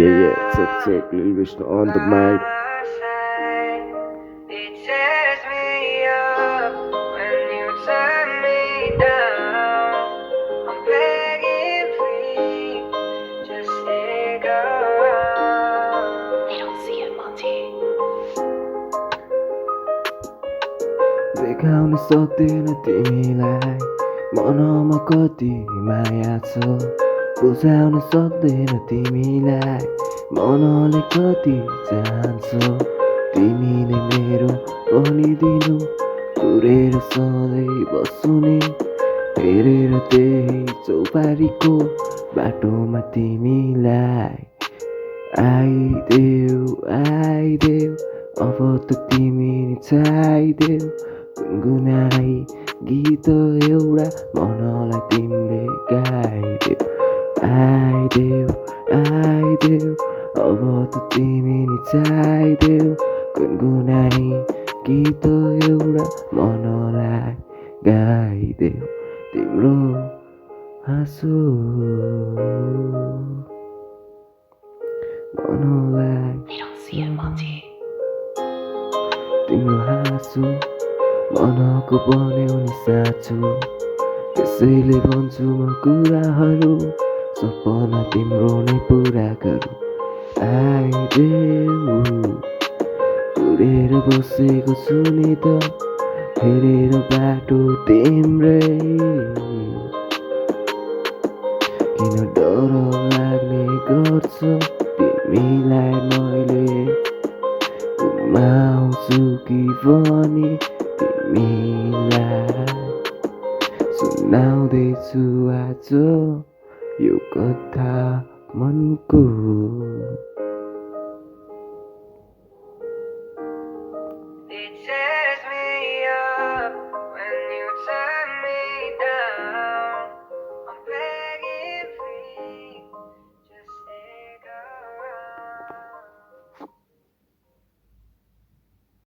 yeah. Check. Lil Vishnu on the mic. It tears me up when you turn me down. I'm begging, please, just stick around. They don't see it, Monty. देखाउन सक्दिन तिमीलाई मनमा कति माया छ बुझाउन सक्दैन तिमीलाई मनले कति चाहन्छ तिमीले मेरो भनिदिनु कुरेर सधैँ बस्ने हेरेर त्यही चौपारीको बाटोमा तिमीलाई आइदेऊ अब त तिमी छाइदेऊ गुनगुनाई गीत एउटा मनलाई तिमीले गाइदेऊ आइदेऊ अब त तिमी छाइदेऊ गुनगुनाई गीत एउटा मनलाई गाइदेऊ तिम्रो हाँसो मनलाई They don't see it, Monty. तिम्रो हाँसो मनको बन्यो नि साँचो त्यसैले भन्छु म कुराहरू सपना तिम्रो नै पुरा गरौँ आइदेऊ उडेर बसेको छु नि त हेरेर बाटो तिम्रै किन डर लाग्ने गर्छ तिमीलाई मैले गुमाउँछु कि भनी तिमीलाई सुनाउँदैछु आज यो कथा मनको